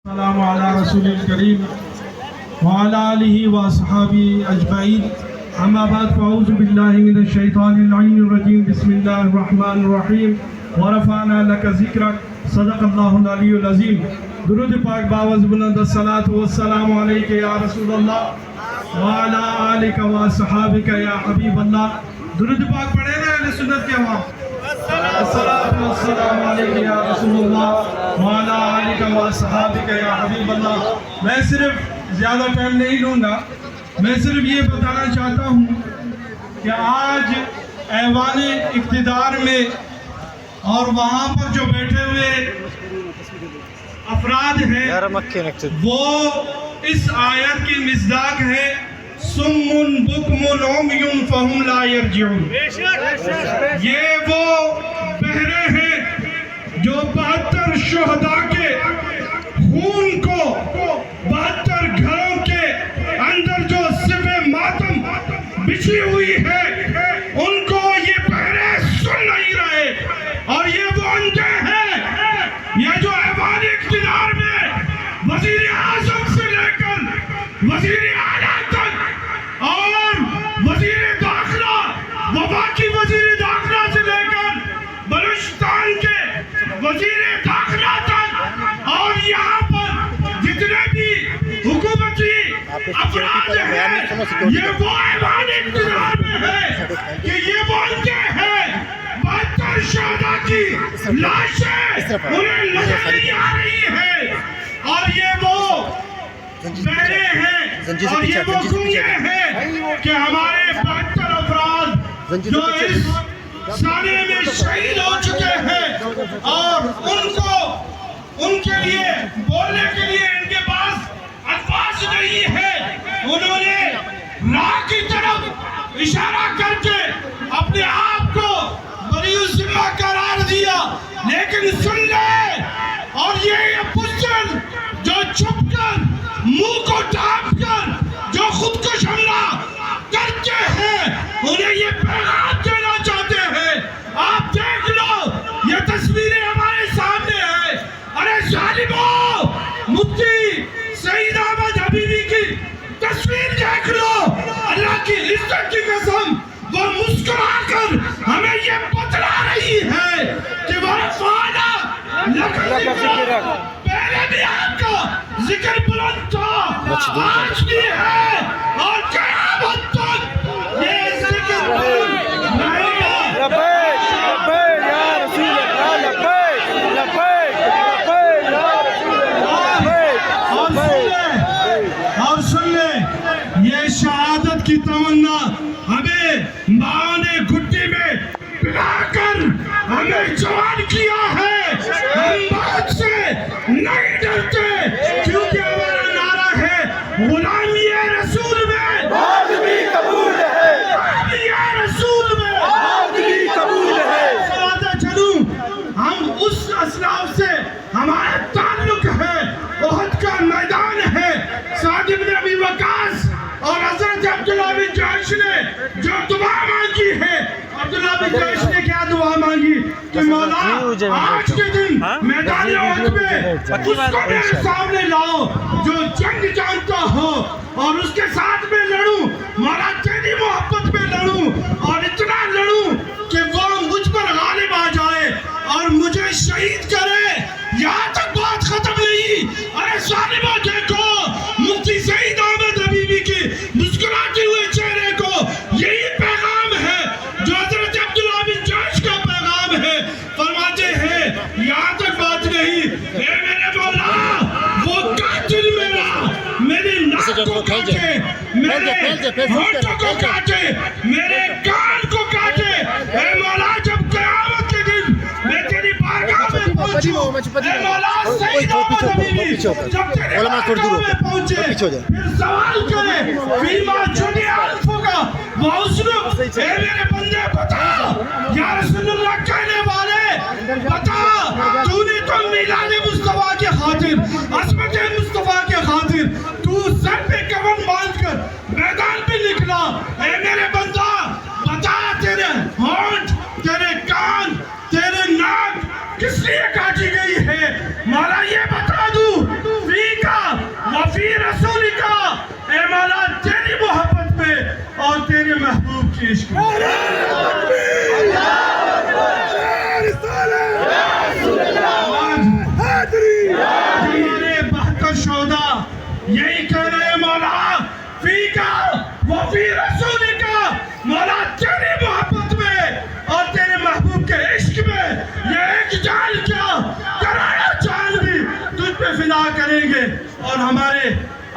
السلام علی رسول الکریم وعلی آلہ واصحابہ اجمعین اما بعد فاعوذ باللہ من الشیطان اللعین الرجیم بسم اللہ الرحمن الرحیم ورفعنا لک ذکرک صدق اللہ العلی العظیم. درود پاک باوز بلند الصلاۃ والسلام علیک یا رسول اللہ وعلی آلک واصحابک یا حبیب اللہ. درود پاک پڑھے نا اہل سنت کے وہاں. الصلاۃ والسلام علیک یا رسول اللہ وعلی آلک واصحابک یا حبیب اللہ. میں صرف زیادہ ٹائم نہیں لوں گا, میں صرف یہ بتانا چاہتا ہوں کہ آج ایوان اقتدار میں اور وہاں پر جو بیٹھے ہوئے افراد ہیں وہ اس آیت کی مصداق ہے سم بکم عمی فہم لا یرجعون. یہ وہ بہرے ہیں جو 72 شہداء کے خون کو 72 گھروں کے اندر جو صف ماتم بچھی ہوئی ہے ان کو یہ بہرے سن نہیں رہے. اور یہ وہ اندھے ہیں, یہ جو ایوان اقتدار میں وزیر اعظم سے لے کر وزیر اعلیٰ تک اور وزیر داخلہ وفاقی وزیر داخلہ سے لے کر بلوچستان کے وزیر داخلہ تک اور یہاں پر جتنے بھی حکومتی افراد ہیں یہ وہ ایوان اقتدار میں ہے کہ یہ وہ اندھے ہیں. 72 شہداء کی لاشیں انہیں نظر نہیں آ رہی ہے اور یہ وہ بہرے ہیں اور یہ وہ گنگے ہیں کہ ہمارے 72 افراد جو اس ثانیہ میں شہید ہو چکے ہیں اور ان کے لیے بولنے کے لیے ان کے پاس الفاظ نہیں ہے. انہوں نے راہ کی طرف اشارہ کر کے اپنے آپ کو بری الذمہ قرار دیا, لیکن سن لے اور یہ پشتن جو چھپ کر منہ کو ڈھانپ کر جو خودکش حملہ کرتے ہیں انہیں یہ پیغام دینا چاہتے ہیں. آپ دیکھ لو یہ تصویریں ہمارے سامنے ہیں. ارے ظالموں, مفتی سید احمد حبیبی کی تصویر دیکھ لو. اللہ کی عزت کی قسم وہ مسکرا کر ہمیں یہ بتلا رہی ہے کہ وہ فانا پہلے بھی آپ کا ذکر بلند تھا, آج بھی ہے اور قیامت تک یہ ذکر بلند رہے گا. لبیک لبیک یا رسول اللہ, لبیک لبیک لبیک یا رسول اللہ. اور سن لیں یہ شہادت کی تمنا ہمیں ماں نے گھٹی میں پلا کر ہمیں جوان کیا ہے. ہم موت سے نہیں ڈرتے کیونکہ ہمارا نعرہ ہے غلامی رسول میں بات بھی قبول ہے, غلامی رسول میں بات بھی قبول ہے. سناتا چلوں ہم اس اسلاف سے ہمارا تعلق ہے. احد کا میدان ہے. سعد بن ابی وقاص اور حضرت عبداللہ بن جحش نے جو دعا مانگی ہے, عبداللہ بن جحش نے کیا دعا مانگی کہ مولا آج کے دن میدان احد میں اس کو میرے سامنے لاؤ جو جنگ جانتا ہو اور اس کے ساتھ میں لڑوں, مولا تیری محبت میں لڑوں اور اتنا لڑوں کہ وہ مجھ پر غالب آ جائے اور مجھے شہید کرے. یہاں تک بات ختم نہیں. ارے ظالموں دیکھو مفتی سید احمد حبیبی کی مسکراتے ہوئے چہرے کو, یہی پیغام ہے جو حضرت عبداللہ بن جحش کا پیغام ہے. فرماتے ہیں یہاں تک بات نہیں, اے میرے مولا وہ قاتل میرا میرے ناک کو کاٹے, میرے ہونٹوں کو کاٹے, میرے کان کو کاٹے. اے مولا جب قیامت کے دن میں تیری بارگاہ میں پہنچوں, اے مولا سید احمد حبیبی جب تیری بارگاہ میں پہنچے پھر سوال کرے فیما جنی الفقہ وحسنک, اے میرے بندے بتا یا رسول اللہ کہنے والے بتا تو نے تو میلاد مصطفیٰ کے خاطر عظمت مصطفیٰ کے خاطر تو سر پہ کفن باندھ کر میدان پہ نکلا. اے میرے بندہ بتا تیرے ہونٹ, تیرے کان, تیرے ناک کس لیے کاٹی گئی ہے. مولا یہ بتا دوں کے عشق میں. ہمارے 72 شہداء یہی کہہ رہے ہیں مولا فی کا وہ فی رسول کا، مولا تیری محبت میں اور تیرے محبوب کے عشق میں یہ ایک جان کیا کروڑوں جان بھی تجھ پہ فدا کریں گے. اور ہمارے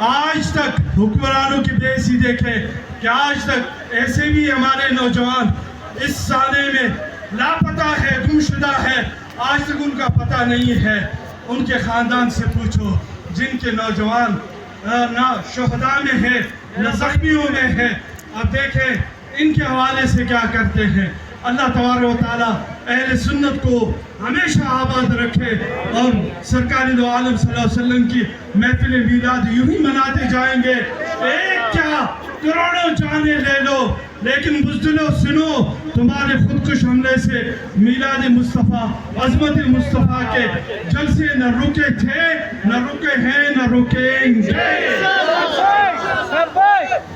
آج تک حکمرانوں کی بے حسی دیکھیں کہ آج تک ایسے بھی ہمارے نوجوان اس سالے میں لاپتہ ہے، گم شدہ ہے، آج تک ان کا پتہ نہیں ہے. ان کے خاندان سے پوچھو جن کے نوجوان نہ شہداء میں ہے نہ زخمیوں میں ہے. اب دیکھیں ان کے حوالے سے کیا کرتے ہیں. اللہ تبارک و تعالیٰ اہل سنت کو ہمیشہ آباد رکھے اور سرکار دو عالم صلی اللہ علیہ وسلم کی محفل میلاد یوں ہی مناتے جائیں گے. ایک کیا کروڑوں جانیں لے لو لیکن بزدلو سنو، تمہارے خودکش حملے سے میلاد مصطفیٰ عظمت مصطفیٰ کے جلسے نہ رکے تھے، نہ رکے ہیں، نہ رکیں گے.